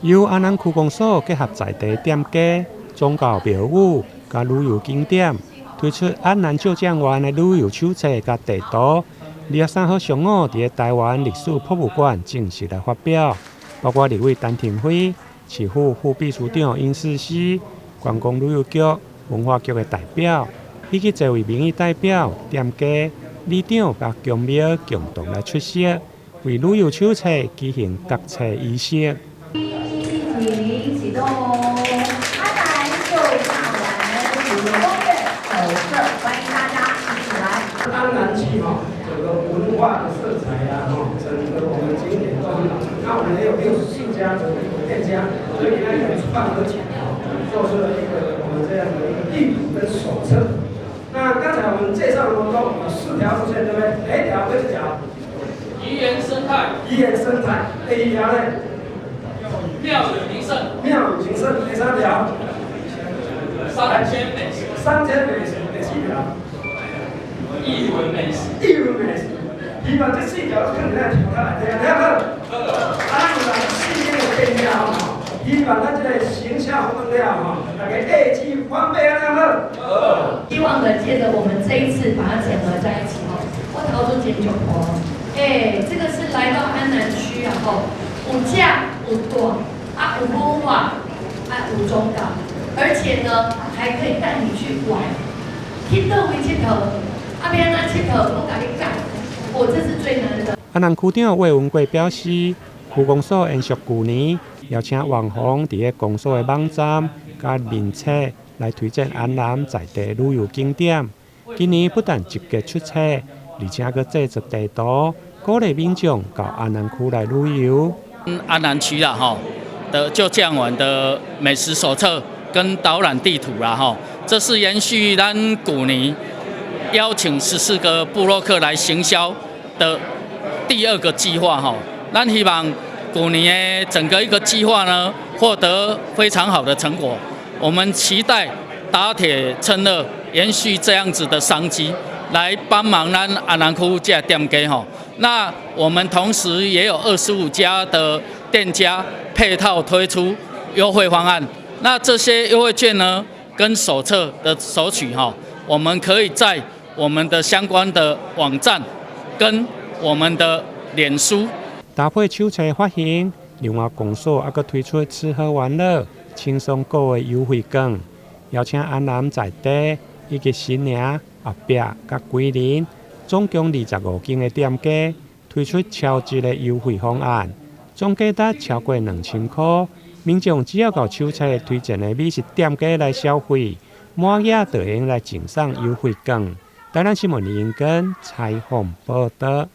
由安南区公所结合在地店家、宗教庙宇、甲旅游景点，推出安南照江湾的旅游手册甲地图。23号上午，伫台湾历史博物馆正式来发表，包括立委陈廷辉、市府副秘书长殷世熙、观光旅游局、文化局的代表，以及多位民意代表、店家、里长甲公庙共同来出席，为旅游手册举行决册仪式。请启动安南就江湾旅游攻略手册，欢迎大家一起来。安南区整个文化的色彩啊，整个我们景点都很好。那我们也有60家的店家，所以呢也办合起做出了一个我们这样的一个地图跟手册。那刚才我们介绍的活动有4条路线，对不对？哪一条？哪一条？宜园生态。宜园生态。第1条呢？庙宇名胜。庙宇名胜。第3条？三千美食。3千美食。第4条？艺文美食。艺文美食。希望这4条看起来挺好来，对啊，对啊。啊，有人4天的变了吼，希望咱这个形象活动了吼，大家下机方便了好。希望的接着我们这一次把它整合在一起吼，我投出检酒哦，这个是来到安南区啊吼，有正有短啊，有文化啊，有宗教，而且呢还可以带你去玩，去倒位佚佗，啊要安怎佚佗，我甲你讲，这是最难的。安南区长魏文贵表示，区公所延续去年邀请网红伫个公所的网站甲面册来推荐安南在地旅游景点。今年不但集结出册，而且佫制作地图，鼓励民众到安南区来旅游。安南区啦吼的就江湾的美食手册跟导览地图啦吼，这是延续咱去年邀请14个部落客来行销的第2个计划吼。咱希望去年的整个一个计划呢，获得非常好的成果。我们期待打铁趁热，延续这样子的商机，来帮忙咱安南区这店家吼。那我们同时也有25家的店家配套推出优惠方案。那这些优惠券呢，跟手册的索取哈，我们可以在我们的相关的网站跟我们的脸书搭配手册发行，另外公所还佫推出吃喝玩乐轻松购的优惠券，邀请安南在地以及新营、后壁甲桂林总共25间的店家推出超值的优惠方案，总价值超过2000块。民众只要到手册推荐的美食店家来消费，满额就用来赠送优惠券。台南新闻林根采访报道。